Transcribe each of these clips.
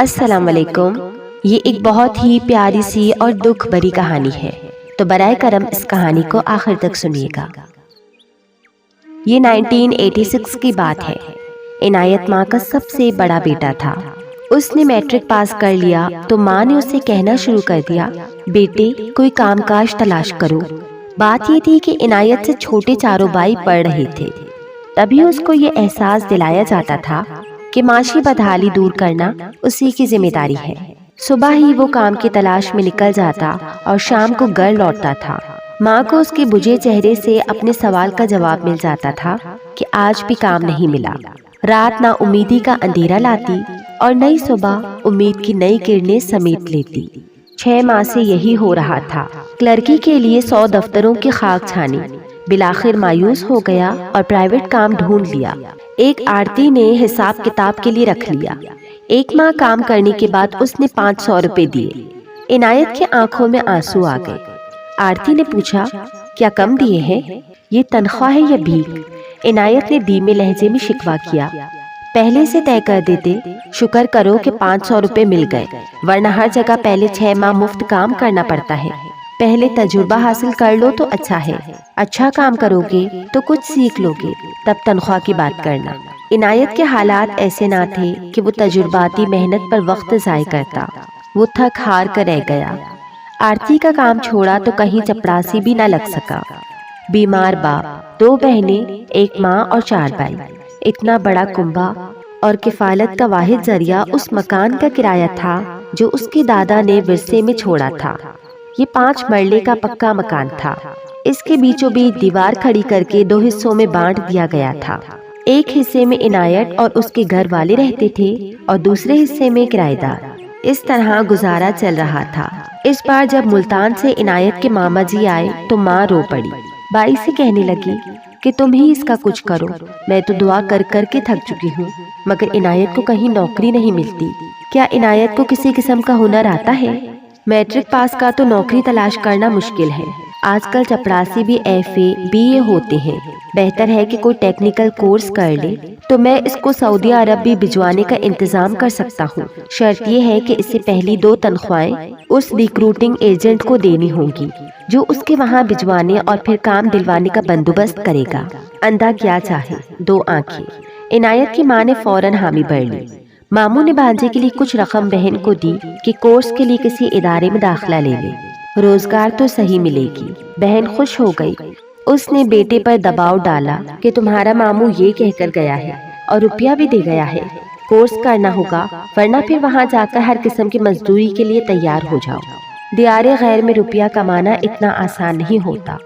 السلام علیکم۔ یہ ایک بہت ہی پیاری سی اور دکھ بھری کہانی ہے، تو برائے کرم اس کہانی کو آخر تک سنیے گا۔ یہ 1986 کی بات ہے۔ عنایت ماں کا سب سے بڑا بیٹا تھا۔ اس نے میٹرک پاس کر لیا تو ماں نے اسے کہنا شروع کر دیا، بیٹے کوئی کام کاج تلاش کرو۔ بات یہ تھی کہ عنایت سے چھوٹے چاروں بھائی پڑھ رہے تھے، تبھی اس کو یہ احساس دلایا جاتا تھا کہ معاشی بدحالی دور کرنا اسی کی ذمہ داری ہے۔ صبح ہی وہ کام کی تلاش میں نکل جاتا اور شام کو گھر لوٹتا تھا۔ ماں کو اس کے بجھے چہرے سے اپنے سوال کا جواب مل جاتا تھا کہ آج بھی کام نہیں ملا۔ رات نا امیدی کا اندھیرا لاتی اور نئی صبح امید کی نئی کرنیں سمیٹ لیتی۔ 6 ماہ سے یہی ہو رہا تھا۔ کلرکی کے لیے 100 دفتروں کی خاک چھانی، بالآخر مایوس ہو گیا اور پرائیویٹ کام ڈھونڈ لیا۔ ایک آڑتی نے حساب کتاب کے لیے رکھ لیا۔ 1 ماہ کام کرنے کے بعد اس نے 500 روپے دیے۔ عنایت کی آنکھوں میں آنسو آ گئے۔ آڑتی نے پوچھا، کیا کم دیے ہیں؟ یہ تنخواہ ہے یا بھیک؟ عنایت نے دھیمے لہجے میں شکوہ کیا۔ پہلے سے طے کر دیتے، شکر کرو کہ 500 روپے مل گئے، ورنہ ہر جگہ پہلے 6 ماہ مفت کام کرنا پڑتا ہے۔ پہلے تجربہ حاصل کر لو تو اچھا ہے، اچھا کام کرو گے تو کچھ سیکھ لو گے، تب تنخواہ کی بات کرنا۔ عنایت کے حالات ایسے نہ تھے کہ وہ تجرباتی محنت پر وقت ضائع کرتا۔ وہ تھک ہار کر رہ گیا۔ آرتی کا کام چھوڑا تو کہیں چپڑاسی بھی نہ لگ سکا۔ بیمار باپ، 2 بہنیں، 1 ماں اور 4 بھائی، اتنا بڑا کنبہ، اور کفالت کا واحد ذریعہ اس مکان کا کرایہ تھا جو اس کے دادا نے ورثے میں چھوڑا تھا۔ یہ 5 مرلے کا پکا مکان تھا۔ اس کے بیچوں بیچ دیوار کھڑی کر کے 2 حصوں میں بانٹ دیا گیا تھا۔ ایک حصے میں عنایت اور اس کے گھر والے رہتے تھے اور دوسرے حصے میں کرایہ دار۔ اس طرح گزارا چل رہا تھا۔ اس بار جب ملتان سے عنایت کے ماما جی آئے تو ماں رو پڑی۔ بائی سے کہنے لگی کہ تم ہی اس کا کچھ کرو، میں تو دعا کر کر کے تھک چکی ہوں، مگر عنایت کو کہیں نوکری نہیں ملتی۔ کیا عنایت کو کسی قسم کا ہنر آتا ہے؟ میٹرک پاس کا تو نوکری تلاش کرنا مشکل ہے۔ آج کل چپڑاسی بھی FA BA ہوتے ہیں۔ بہتر ہے کہ کوئی ٹیکنیکل کورس کر لے، تو میں اس کو سعودی عرب بھی بھجوانے کا انتظام کر سکتا ہوں۔ شرط یہ ہے کہ اس سے پہلی 2 تنخواہیں اس ریکروٹنگ ایجنٹ کو دینی ہوں گی جو اس کے وہاں بھجوانے اور پھر کام دلوانے کا بندوبست کرے گا۔ اندھا کیا چاہے، 2 آنکھیں۔ عنایت کی ماں نے فوراً حامی بھر لی۔ ماموں نے بھانجے کے لیے کچھ رقم بہن کو دی کہ کورس کے لیے کسی ادارے میں داخلہ لے لے، روزگار تو صحیح ملے گی۔ بہن خوش ہو گئی۔ اس نے بیٹے پر دباؤ ڈالا کہ تمہارا ماموں یہ کہہ کر گیا ہے اور روپیہ بھی دے گیا ہے، کورس کرنا ہوگا، ورنہ پھر وہاں جا کر ہر قسم کی مزدوری کے لیے تیار ہو جاؤ۔ دیار غیر میں روپیہ کمانا اتنا آسان نہیں ہوتا۔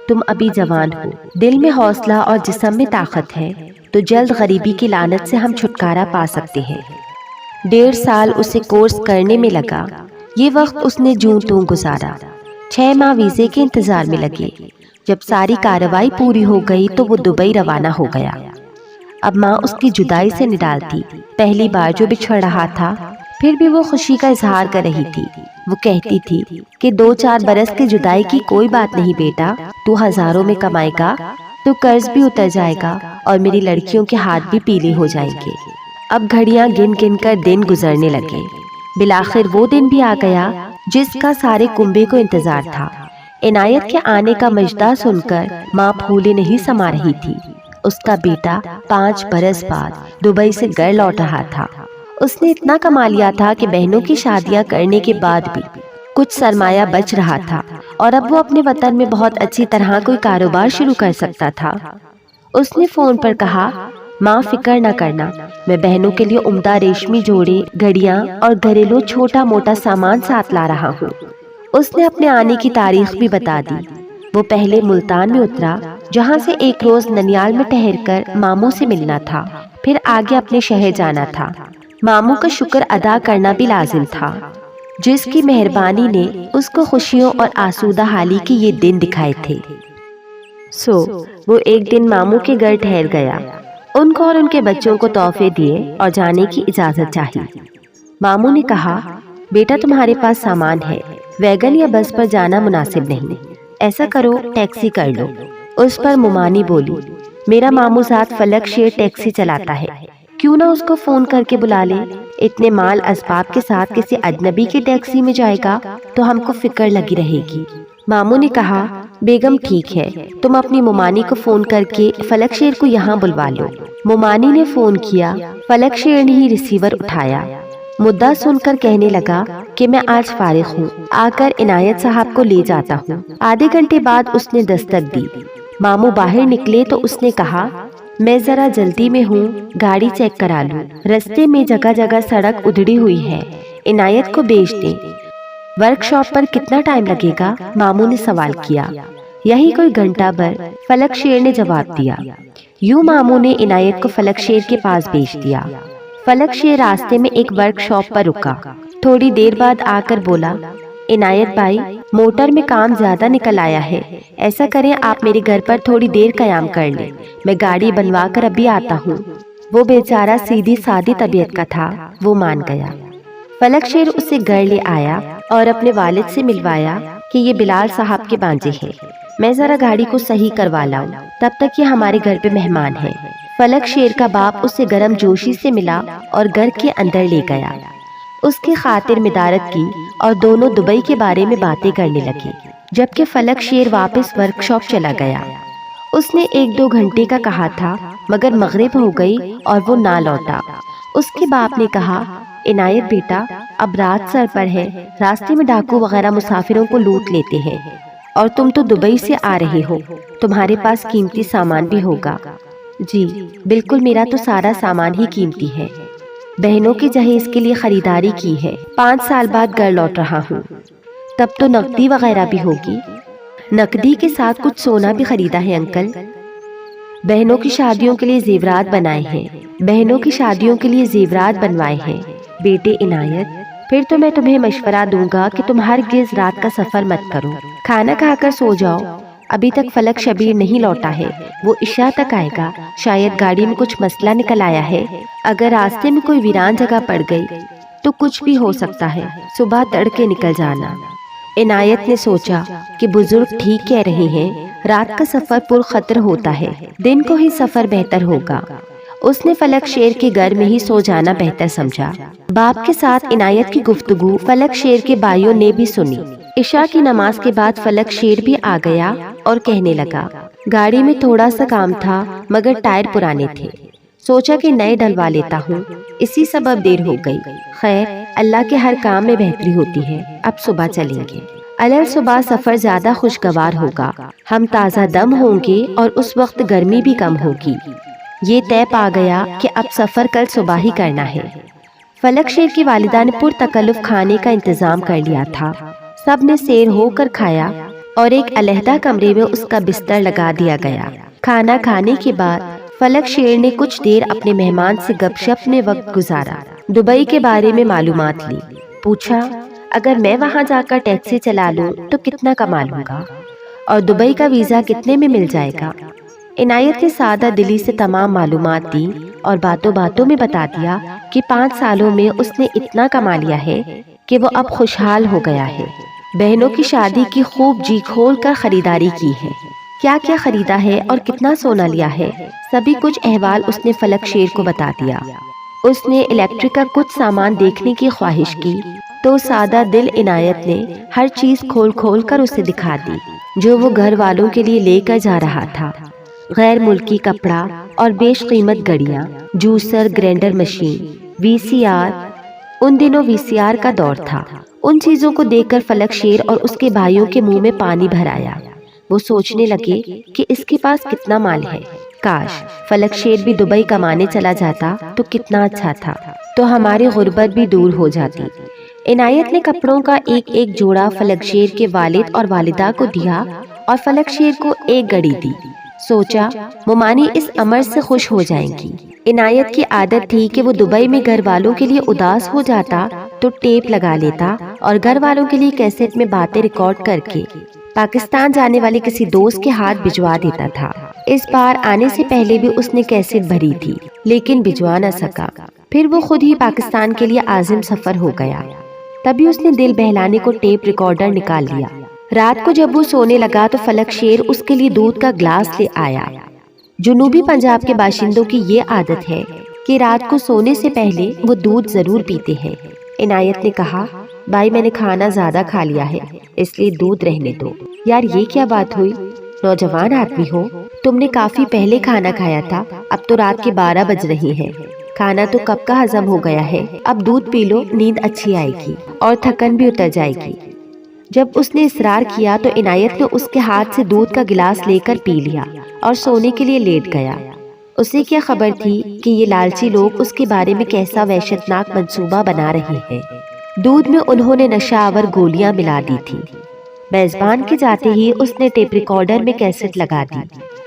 تم ابھی جوان ہو، دل میں حوصلہ اور جسم میں طاقت ہے، تو جلد غریبی کی لعنت سے ہم چھٹکارا پا سکتے ہیں۔ 1.5 سال اسے کورس کرنے میں لگا۔ یہ وقت اس نے جوں توں گزارا۔ 6 ماہ ویزے کے انتظار میں لگے۔ جب ساری کارروائی پوری ہو گئی تو وہ دبئی روانہ ہو گیا۔ اب ماں اس کی جدائی سے نڈالتی، پہلی بار جو بچھڑ رہا تھا، پھر بھی وہ خوشی کا اظہار کر رہی تھی۔ وہ کہتی تھی کہ 2-4 برس کی جدائی کی کوئی بات نہیں بیٹا، تو ہزاروں میں کمائے گا تو قرض بھی اتر جائے گا اور میری لڑکیوں کے ہاتھ بھی پیلے ہو جائیں گے۔ اب گھڑیاں گن گن کر دن گزرنے لگے۔ بالآخر وہ دن بھی آ گیا جس کا سارے کنبے کو انتظار تھا۔ عنایت کے آنے کا مژدہ سن کر ماں پھولے نہیں سما رہی تھی۔ اس کا بیٹا 5 برس بعد دبئی سے گھر لوٹ رہا تھا۔ اس نے اتنا کما لیا تھا کہ بہنوں کی شادیاں کرنے کے بعد بھی کچھ سرمایہ بچ رہا تھا اور اب وہ اپنے وطن میں بہت اچھی طرح کوئی کاروبار شروع کر سکتا تھا۔ اس نے فون پر کہا، ماں فکر نہ کرنا، میں بہنوں کے لیے عمدہ ریشمی جوڑے، گھڑیاں اور گھریلو چھوٹا موٹا سامان ساتھ لا رہا ہوں۔ اس نے اپنے آنے کی تاریخ بھی بتا دی۔ وہ پہلے ملتان میں اترا، جہاں سے ایک روز ننیال میں ٹھہر کر ماموں سے ملنا تھا، پھر آگے اپنے شہر جانا تھا۔ ماموں کا شکر ادا کرنا بھی لازم تھا، جس کی مہربانی نے اس کو خوشیوں اور آسودہ حالی کے یہ دن دکھائے تھے۔ وہ ایک دن ماموں کے گھر ٹھہر گیا۔ ان کو اور ان کے بچوں کو تحفے دیے اور جانے کی اجازت چاہی۔ ماموں نے کہا، بیٹا تمہارے پاس سامان ہے، ویگن یا بس پر جانا مناسب نہیں، ایسا کرو ٹیکسی کر لو۔ اس پر ممانی بولی، میرا ماموں ذات فلک شیر ٹیکسی چلاتا ہے، کیوں نہ اس کو فون کر کے بلا لے؟ اتنے مال اسباب کے ساتھ کسی اجنبی کی ٹیکسی میں جائے گا تو ہم کو فکر لگی رہے گی۔ ماموں نے کہا، بیگم ٹھیک ہے، تم اپنی مومانی کو فون کر کے فلک شیر کو یہاں بلوا لو۔ مومانی نے فون کیا، فلک شیر نے ہی ریسیور اٹھایا۔ مدعا سن کر کہنے لگا کہ میں آج فارغ ہوں، آ کر عنایت صاحب کو لے جاتا ہوں۔ آدھے گھنٹے بعد اس نے دستک دی۔ ماموں باہر نکلے تو اس نے کہا، میں ذرا جلدی میں ہوں، گاڑی چیک کرا لوں، رستے میں جگہ جگہ سڑک ادھڑی ہوئی ہے، عنایت کو بھیج دیں۔ ورک شاپ پر کتنا ٹائم لگے گا؟ ماموں نے سوال کیا۔ یہی کوئی گھنٹہ بھر، فلک شیر نے جواب دیا۔ یوں ماموں نے عنایت کو فلک شیر کے پاس بھیج دیا۔ فلک شیر راستے میں ایک ورک شاپ پر رکا، تھوڑی دیر بعد آ کر بولا، عنایت بھائی، موٹر میں کام زیادہ نکل آیا ہے، ایسا کریں آپ میرے گھر پر تھوڑی دیر قیام کر لیں، میں گاڑی بنوا کر ابھی آتا ہوں۔ وہ بیچارہ سیدھی سادی طبیعت کا تھا، وہ مان گیا۔ فلک شیر اسے گھر لے آیا اور اپنے والد سے ملوایا کہ یہ بلال صاحب کے بانجے ہیں، میں ذرا گاڑی کو صحیح کروا لاؤں، تب تک یہ ہمارے گھر پہ مہمان ہیں۔ فلک شیر کا باپ اسے گرم جوشی سے ملا اور گھر کے اندر لے گیا، اس کی خاطر مدارت کی اور دونوں دبئی کے بارے میں باتیں کرنے لگے، جبکہ فلک شیر واپس ورک شاپ چلا گیا۔ اس نے 1-2 گھنٹے کا کہا تھا، مگر مغرب ہو گئی اور وہ نہ لوٹا۔ اس کے باپ نے کہا، عنایت بیٹا، اب رات سر پر ہے، راستے میں ڈاکو وغیرہ مسافروں کو لوٹ لیتے ہیں، اور تم تو دبئی سے آ رہے ہو، تمہارے پاس قیمتی سامان بھی ہوگا۔ جی بالکل، میرا تو سارا سامان ہی قیمتی ہے، بہنوں کے جہیز کے لیے خریداری کی ہے، 5 سال بعد گھر لوٹ رہا ہوں۔ تب تو نقدی وغیرہ بھی ہوگی؟ نقدی کے ساتھ کچھ سونا بھی خریدا ہے انکل، بہنوں کی شادیوں کے لیے زیورات بنائے ہیں، بہنوں کی شادیوں کے لیے زیورات بنوائے ہیں۔ بیٹے عنایت، پھر تو میں تمہیں مشورہ دوں گا کہ تم ہرگز رات کا سفر مت کرو، کھانا کھا کر سو جاؤ۔ ابھی تک فلک شبیر نہیں لوٹا ہے، وہ عشاء تک آئے گا، شاید گاڑی میں کچھ مسئلہ نکل آیا ہے، اگر راستے میں کوئی ویران جگہ پڑ گئی تو کچھ بھی ہو سکتا ہے، صبح تڑکے نکل جانا۔ عنایت نے سوچا کہ بزرگ ٹھیک کہہ رہے ہیں، رات کا سفر پر خطر ہوتا ہے، دن کو ہی سفر بہتر ہوگا۔ اس نے فلک شیر کے گھر میں ہی سو جانا بہتر سمجھا۔ باپ کے ساتھ عنایت کی گفتگو فلک شیر کے بھائیوں نے بھی سنی۔ عشاء کی نماز کے بعد فلک شیر بھی آ گیا اور کہنے لگا، گاڑی میں تھوڑا سا کام تھا، مگر ٹائر پرانے تھے، سوچا کہ نئے ڈلوا لیتا ہوں، اسی سبب دیر ہو گئی۔ خیر، اللہ کے ہر کام میں بہتری ہوتی ہے، اب صبح چلیں گے۔ الر صبح سفر زیادہ خوشگوار ہوگا، ہم تازہ دم ہوں گے اور اس وقت گرمی بھی کم ہوگی۔ یہ طے پا گیا کہ اب سفر کل صبح ہی کرنا ہے۔ فلک شیر کی والدہ نے پرتکلف کھانے کا انتظام کر لیا تھا، سب نے سیر ہو کر کھایا اور ایک علیحدہ کمرے میں اس کا بستر لگا دیا گیا۔ کھانا کھانے کے بعد فلک شیر نے کچھ دیر اپنے مہمان سے گپ شپ میں وقت گزارا، دبئی کے بارے میں معلومات لی، پوچھا اگر میں وہاں جا کر ٹیکسی چلا لوں تو کتنا کما لوں گا، اور دبئی کا ویزا کتنے میں مل جائے گا۔ عنایت نے سادہ دلی سے تمام معلومات دی اور باتوں باتوں میں بتا دیا کہ 5 سالوں میں اس نے اتنا کما لیا ہے کہ وہ اب خوشحال ہو گیا ہے، بہنوں کی شادی کی خوب جی کھول کر خریداری کی ہے، کیا کیا خریدا ہے اور کتنا سونا لیا ہے، سبھی کچھ احوال اس نے فلک شیر کو بتا دیا۔ اس نے الیکٹرک کا کچھ سامان دیکھنے کی خواہش کی تو سادہ دل عنایت نے ہر چیز کھول کھول کر اسے دکھا دی جو وہ گھر والوں کے لیے لے کر جا رہا تھا۔ غیر ملکی کپڑا اور بیش قیمت گھڑیاں، جوسر، گرینڈر مشین، وی سی آر، ان دنوں وی سی آر کا دور تھا۔ ان چیزوں کو دیکھ کر فلک شیر اور اس کے بھائیوں کے منہ میں پانی بھر آیا، وہ سوچنے لگے کہ اس کے پاس کتنا مال ہے، کاش فلک شیر بھی دبئی کمانے چلا جاتا تو کتنا اچھا تھا، تو ہماری غربت بھی دور ہو جاتی۔ عنایت نے کپڑوں کا ایک ایک جوڑا فلک شیر کے والد اور والدہ کو دیا اور فلک شیر کو ایک گھڑی دی، سوچا مومانی اس امر سے خوش ہو جائیں گی۔ عنایت کی عادت تھی کہ وہ دبئی میں گھر والوں کے لیے اداس ہو جاتا تو ٹیپ لگا لیتا اور گھر والوں کے لیے کیسٹ میں باتیں ریکارڈ کر کے پاکستان جانے والے کسی دوست کے ہاتھ بھجوا دیتا تھا۔ اس بار آنے سے پہلے بھی اس نے کیسٹ بھری تھی لیکن بھجوا نہ سکا، پھر وہ خود ہی پاکستان کے لیے عازم سفر ہو گیا۔ تبھی اس نے دل بہلانے کو ٹیپ ریکارڈر نکال لیا۔ رات کو جب وہ سونے لگا تو فلک شیر اس کے لیے دودھ کا گلاس لے آیا۔ جنوبی پنجاب کے باشندوں کی یہ عادت ہے کہ رات کو سونے سے پہلے وہ دودھ ضرور پیتے ہیں۔ عنایت نے کہا، بھائی میں نے کھانا زیادہ کھا لیا ہے، اس لیے دودھ رہنے دو۔ یار یہ کیا بات ہوئی؟ نوجوان آدمی ہو، تم نے کافی پہلے کھانا کھایا تھا، اب تو رات کے 12 بج رہی ہیں، کھانا تو کب کا ہضم ہو گیا ہے، اب دودھ پی لو، نیند اچھی آئے گی اور تھکن بھی اتر جائے گی۔ جب اس نے اصرار کیا تو عنایت نے اس کے ہاتھ سے دودھ کا گلاس لے کر پی لیا اور سونے کے لیے لیٹ گیا۔ اسے کیا خبر تھی کہ یہ لالچی لوگ اس کے بارے میں کیسا وحشتناک منصوبہ بنا رہے ہیں۔ دودھ میں انہوں نے نشہ آور گولیاں ملا دی تھی۔ میزبان کے جاتے ہی اس نے ٹیپ ریکارڈر میں کیسٹ لگا دی،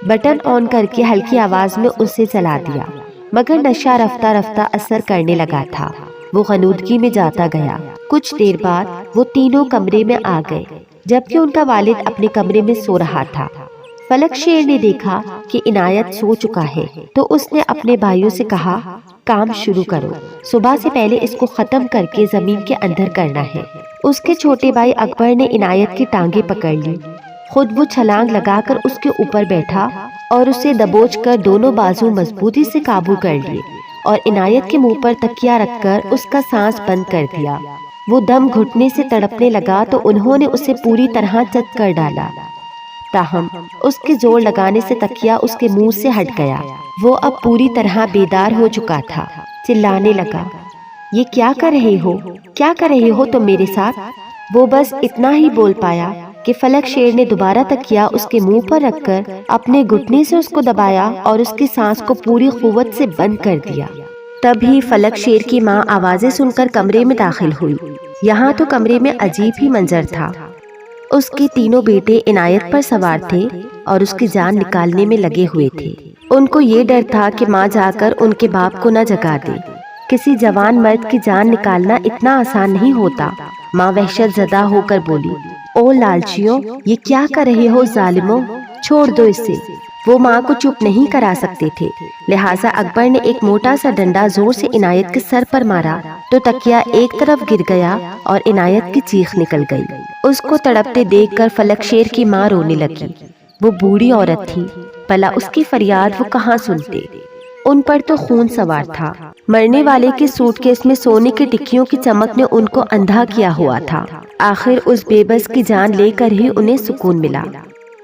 بٹن آن کر کے ہلکی آواز میں اسے چلا دیا، مگر نشہ رفتہ رفتہ اثر کرنے لگا تھا۔ وہ غنودگی میں جاتا گیا۔ کچھ دیر بعد وہ تینوں کمرے میں آ گئے، جبکہ ان کا والد اپنے کمرے میں سو رہا تھا۔ فلک شیر نے دیکھا کہ عنایت سو چکا ہے تو اس نے اپنے بھائیوں سے کہا، کام شروع کرو، صبح سے پہلے اس کو ختم کر کے زمین کے اندر کرنا ہے۔ اس کے چھوٹے بھائی اکبر نے عنایت کی ٹانگیں پکڑ لی، خود وہ چھلانگ لگا کر اس کے اوپر بیٹھا اور اسے دبوچ کر دونوں بازو مضبوطی سے قابو کر لیے اور عنایت کے منہ پر تکیہ رکھ کر اس کا سانس بند کر دیا۔ وہ دم گھٹنے سے تڑپنے لگا تو انہوں نے اسے پوری طرح چت کر ڈالا، تاہم اس کے زور لگانے سے تکیہ اس کے منہ سے ہٹ گیا۔ وہ اب پوری طرح بیدار ہو چکا تھا، چلانے لگا، یہ کیا کر رہے ہو، کیا کر رہے ہو تم میرے ساتھ؟ وہ بس اتنا ہی بول پایا کہ فلک شیر نے دوبارہ تکیہ اس کے منہ پر رکھ کر اپنے گھٹنے سے اس کو دبایا اور اس کی سانس کو پوری قوت سے بند کر دیا۔ تبھی فلک شیر کی ماں آوازیں سن کر کمرے میں داخل ہوئی۔ یہاں تو کمرے میں عجیب ہی منظر تھا۔ اس کے تینوں بیٹے عنایت پر سوار تھے اور اس کی جان نکالنے میں لگے ہوئے تھے۔ ان کو یہ ڈر تھا کہ ماں جا کر ان کے باپ کو نہ جگا دے۔ کسی جوان مرد کی جان نکالنا اتنا آسان نہیں ہوتا۔ ماں وحشت زدہ ہو کر بولی، او لالچیوں، یہ کیا کر رہے ہو ظالموں، چھوڑ دو اسے۔ وہ ماں کو چپ نہیں کرا سکتے تھے، لہٰذا اکبر نے ایک موٹا سا ڈنڈا زور سے عنایت کے سر پر مارا تو تکیہ ایک طرف گر گیا اور عنایت کی چیخ نکل گئی۔ اس کو تڑپتے دیکھ کر فلک شیر کی ماں رونے لگی۔ وہ بوڑھی عورت تھی، بھلا اس کی فریاد وہ کہاں سنتے؟ ان پر تو خون سوار تھا۔ مرنے والے کے سوٹ کیس میں سونے کی ٹکیوں کی چمک نے ان کو اندھا کیا ہوا تھا۔ آخر اس بے بس کی جان لے کر ہی انہیں سکون ملا۔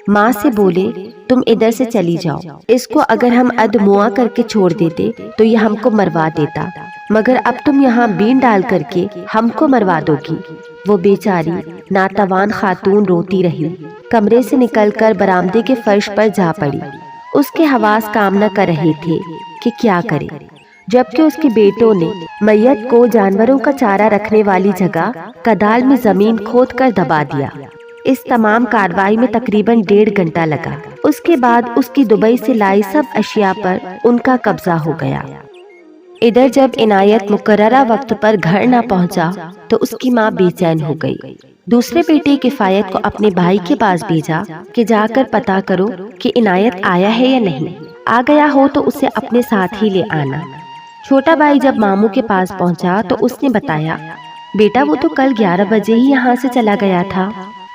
ماں سے بولے، تم ادھر سے چلی جاؤ، اس کو اگر ہم ادموا کر کے چھوڑ دیتے تو یہ ہم کو مروا دیتا، مگر اب تم یہاں بین ڈال کر کے ہم کو مروا دو گی۔ وہ بیچاری ناتوان خاتون روتی رہی، کمرے سے نکل کر برآمدے کے فرش پر جا پڑی۔ اس کے حواس کام نہ کر رہے تھے کہ کیا کرے، جبکہ اس کے بیٹوں نے میت کو جانوروں کا چارہ رکھنے والی جگہ کدال میں زمین کھود کر دبا دیا۔ اس تمام کارروائی میں تقریباً 1.5 گھنٹہ لگا۔ اس کے بعد اس کی دبئی سے لائی سب اشیاء پر ان کا قبضہ ہو گیا۔ ادھر جب عنایت مقررہ وقت پر گھر نہ پہنچا تو اس کی ماں بے چین ہو گئی۔ دوسرے بیٹے کفایت کو اپنے بھائی کے پاس بھیجا کہ جا کر پتہ کرو کہ عنایت آیا ہے یا نہیں، آ گیا ہو تو اسے اپنے ساتھ ہی لے آنا۔ چھوٹا بھائی جب ماموں کے پاس پہنچا تو اس نے بتایا، بیٹا وہ تو کل 11 بجے ہی یہاں سے چلا گیا تھا،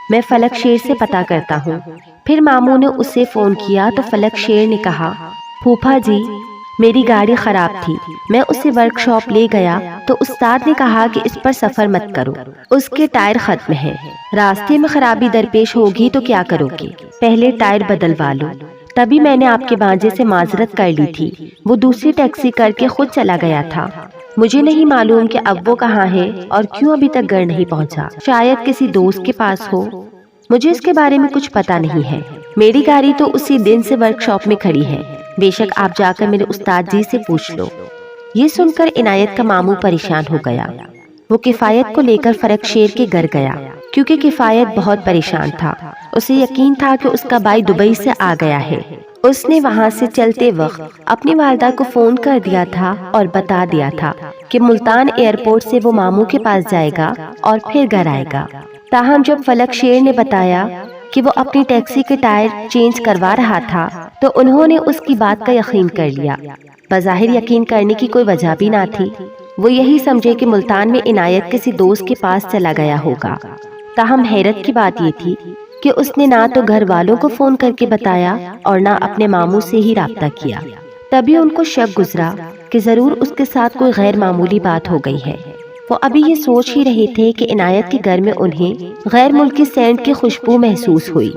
میں فلک شیر سے پتہ کرتا ہوں۔ پھر ماموں نے اسے فون کیا تو فلک شیر نے کہا، پھوپھا جی میری گاڑی خراب تھی، میں اسے ورک شاپ لے گیا تو استاد نے کہا کہ اس پر سفر مت کرو، اس کے ٹائر ختم ہیں، راستے میں خرابی درپیش ہوگی تو کیا کرو گے، پہلے ٹائر بدلوا لو۔ تبھی میں نے آپ کے بانجے سے معذرت کر لی تھی، وہ دوسری ٹیکسی کر کے خود چلا گیا تھا۔ مجھے نہیں معلوم کہ اب وہ کہاں ہے اور کیوں ابھی تک گھر نہیں پہنچا، شاید کسی دوست کے پاس ہو، مجھے اس کے بارے میں کچھ پتا نہیں ہے۔ میری گاڑی تو اسی دن سے ورک شاپ میں کھڑی ہے، بے شک آپ جا کر میرے استاد جی سے پوچھ لو۔ یہ سن کر عنایت کا ماموں پریشان ہو گیا۔ وہ کفایت کو لے کر فلک شیر کے گھر گیا، کیونکہ کفایت بہت پریشان تھا۔ اسے یقین تھا کہ اس کا بھائی دبئی سے آ گیا ہے۔ اس نے وہاں سے چلتے وقت اپنی والدہ کو فون کر دیا تھا اور بتا دیا تھا کہ ملتان ایئرپورٹ سے وہ ماموں کے پاس جائے گا اور پھر گھر آئے گا۔ تاہم جب فلک شیر نے بتایا کہ وہ اپنی ٹیکسی کے ٹائر چینج کروا رہا تھا تو انہوں نے اس کی بات کا یقین کر لیا۔ بظاہر یقین کرنے کی کوئی وجہ بھی نہ تھی، وہ یہی سمجھے کہ ملتان میں عنایت کسی دوست کے پاس چلا گیا ہوگا۔ تاہم حیرت کی بات یہ تھی کہ اس نے نہ تو گھر والوں کو فون کر کے بتایا اور نہ اپنے ماموں سے ہی رابطہ کیا۔ تبھی ان کو شک گزرا کہ ضرور اس کے ساتھ کوئی غیر معمولی بات ہو گئی ہے۔ وہ ابھی یہ سوچ ہی رہے تھے کہ عنایت کے گھر میں انہیں غیر ملکی سینٹ کی خوشبو محسوس ہوئی۔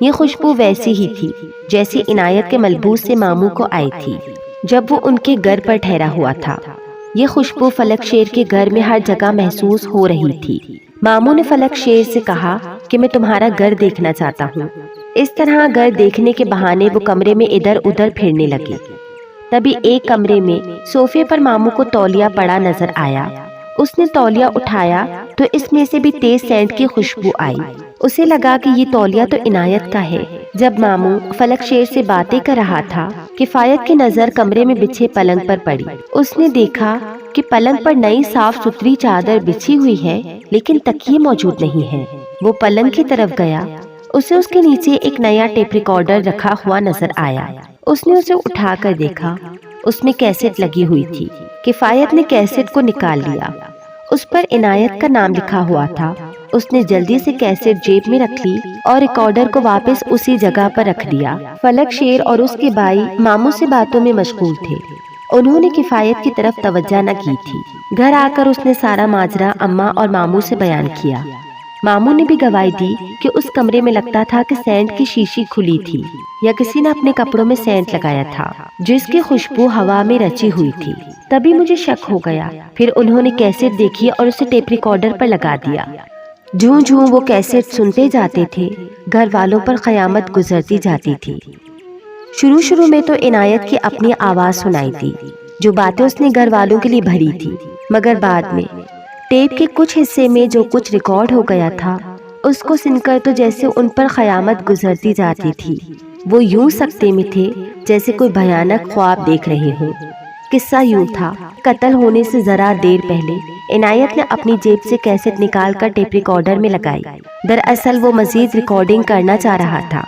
یہ خوشبو ویسی ہی تھی جیسی عنایت کے ملبوس سے ماموں کو آئی تھی جب وہ ان کے گھر پر ٹھہرا ہوا تھا۔ یہ خوشبو فلک شیر کے گھر میں ہر جگہ محسوس ہو رہی تھی۔ ماموں نے فلک شیر سے کہا کہ میں تمہارا گھر دیکھنا چاہتا ہوں۔ اس طرح گھر دیکھنے کے بہانے وہ کمرے میں ادھر ادھر پھرنے لگے۔ تبھی ایک کمرے میں صوفے پر ماموں کو تولیہ پڑا نظر آیا۔ اس نے تولیہ اٹھایا تو اس میں سے بھی تیز سینٹ کی خوشبو آئی۔ اسے لگا کہ یہ تولیہ تو عنایت کا ہے۔ جب ماموں فلک شیر سے باتیں کر رہا تھا، کفایت کی نظر کمرے میں بچھے پلنگ پر پڑی۔ اس نے دیکھا کہ پلنگ پر نئی صاف ستھری چادر بچھی ہوئی ہے لیکن تکیے موجود نہیں ہیں۔ وہ پلنگ کی طرف گیا۔ اسے اس کے نیچے ایک نیا ٹیپ ریکارڈر رکھا ہوا نظر آیا۔ اس نے اسے اٹھا کر دیکھا۔ اس میں کیسٹ لگی ہوئی تھی۔ کفایت نے کیسٹ کو نکال لیا۔ اس پر عنایت کا نام لکھا ہوا تھا۔ اس نے جلدی سے کیسٹ جیب میں رکھ لی اور ریکارڈر کو واپس اسی جگہ پر رکھ دیا۔ فلک شیر اور اس کے بھائی ماموں سے باتوں میں مشغول تھے۔ انہوں نے کفایت کی طرف توجہ نہ کی تھی۔ گھر آ کر اس نے سارا ماجرا اماں اور ماموں سے بیان کیا۔ ماموں نے بھی گواہی دی کہ اس کمرے میں لگتا تھا کہ سینٹ کی شیشی کھلی تھی یا کسی نے اپنے کپڑوں میں سینٹ لگایا تھا جس کی خوشبو ہوا میں رچی ہوئی تھی۔ تبھی مجھے شک ہو گیا۔ پھر انہوں نے کیسٹ دیکھی اور اسے ٹیپ ریکارڈر پر لگا دیا۔ جوں جوں وہ کیسٹ سنتے جاتے تھے، گھر والوں پر قیامت گزرتی جاتی تھی۔ شروع میں تو عنایت کی اپنی آواز سنائی دی، جو باتیں اس نے گھر والوں کے لیے بھری تھی، مگر بعد میں ٹیپ کے کچھ حصے میں جو کچھ ریکارڈ ہو گیا تھا اس کو سن کر تو جیسے ان پر قیامت گزرتی جاتی تھی۔ وہ یوں سکتے میں تھے جیسے کوئی بھیانک خواب دیکھ رہے ہوں۔ قصہ یوں تھا، قتل ہونے سے ذرا دیر پہلے عنایت نے اپنی جیب سے کیسٹ نکال کر ٹیپ ریکارڈر میں لگائی۔ دراصل وہ مزید ریکارڈنگ کرنا چاہ رہا تھا۔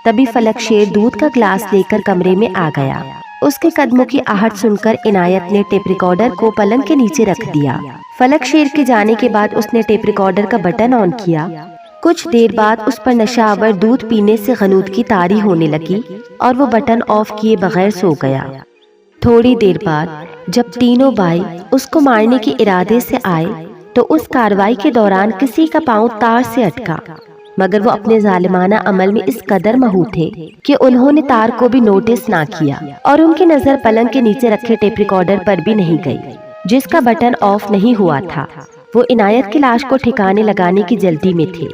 تبھی فلک شیر دودھ کا گلاس لے کر کمرے میں آ گیا۔ اس کے قدموں کی آہٹ سن کر عنایت نے ٹیپ ریکارڈر کو پلنگ کے نیچے رکھ دیا۔ فلک شیر کے جانے کے بعد اس نے ٹیپ ریکارڈر کا بٹن آن کیا۔ کچھ دیر بعد اس پر نشہ آور دودھ پینے سے غنودگی طاری ہونے لگی اور وہ بٹن آف کیے بغیر سو گیا۔ تھوڑی دیر بعد جب تینوں بھائی اس کو مارنے کے ارادے سے آئے تو اس کارروائی کے دوران کسی کا پاؤں تار سے اٹکا، مگر وہ اپنے ظالمانہ عمل میں اس قدر محو تھے کہ انہوں نے تار کو بھی نوٹس نہ کیا اور ان کی نظر پلنگ کے نیچے رکھے ٹیپ ریکارڈر پر بھی نہیں گئی جس کا بٹن آف نہیں ہوا تھا۔ وہ عنایت کی لاش کو ٹھکانے لگانے کی جلدی میں تھے۔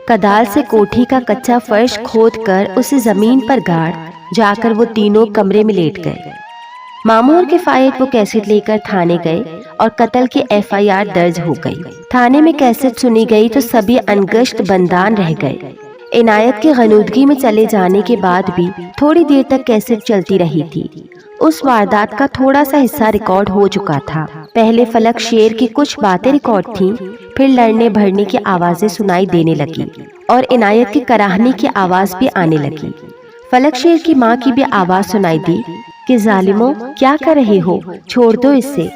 کدال سے کوٹھی کا کچا فرش کھود کر اسے زمین پر گاڑ جا کر وہ تینوں کمرے میں لیٹ گئے۔ ماموں اور کفایت وہ کیسٹ لے کر تھانے گئے اور قتل کی FIR درج ہو گئی۔ تھانے میں کیسٹ سنی گئی تو سبھی انگشت بندان رہ گئے۔ عنایت کی غنودگی میں چلے جانے کے بعد بھی تھوڑی دیر تک کیسٹ چلتی رہی تھی۔ اس واردات کا تھوڑا سا حصہ ریکارڈ ہو چکا تھا۔ پہلے فلک شیر کی کچھ باتیں ریکارڈ تھیں، پھر لڑنے بھڑنے کی آوازیں سنائی دینے لگی اور عنایت کی کراہنے کی آواز بھی آنے لگی۔ فلک شیر کی ماں کی بھی آواز سنائی دی کہ ظالموں کیا کر رہے ہو، چھوڑ دو اس سے۔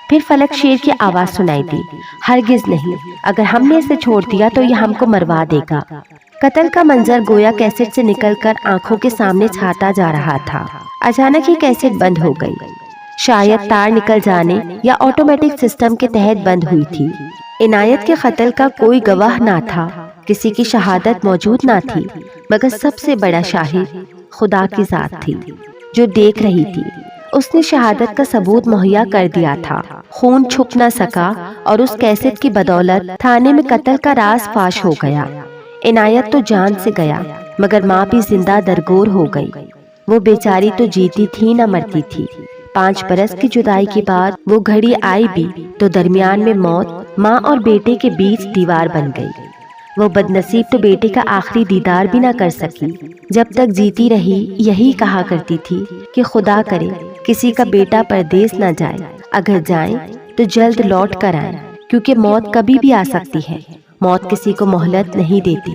پھر فلک شیر کی آواز سنائی دی، ہرگز نہیں، اگر ہم نے اسے چھوڑ دیا تو یہ ہم کو مروا دے گا۔ قتل کا منظر گویا کیسٹ سے نکل کر آنکھوں کے سامنے چھاتا جا رہا تھا۔ اچانک ہی کیسٹ بند ہو گئی، شاید تار نکل جانے یا آٹومیٹک سسٹم کے تحت بند ہوئی تھی۔ عنایت کے قتل کا کوئی گواہ نہ تھا، کسی کی شہادت موجود نہ تھی، مگر سب سے بڑا شاہد خدا کی ذات تھی جو دیکھ رہی تھی۔ اس نے شہادت کا ثبوت مہیا کر دیا تھا۔ خون چھپ نہ سکا اور اس کیسٹ کی بدولت تھانے میں قتل کا راز فاش ہو گیا۔ عنایت تو جان سے گیا، مگر ماں بھی زندہ درگور ہو گئی۔ وہ بیچاری تو جیتی تھی نہ مرتی تھی۔ 5 برس کی جدائی کے بعد وہ گھڑی آئی بھی تو درمیان میں موت ماں اور بیٹے کے بیچ دیوار بن گئی۔ وہ بدنصیب تو بیٹے کا آخری دیدار بھی نہ کر سکی۔ جب تک جیتی رہی یہی کہا کرتی تھی کہ خدا کرے کسی کا بیٹا پردیس نہ جائے، اگر جائیں تو جلد لوٹ کر آئیں، کیونکہ موت کبھی بھی آ سکتی ہے، موت کسی کو مہلت نہیں دیتی۔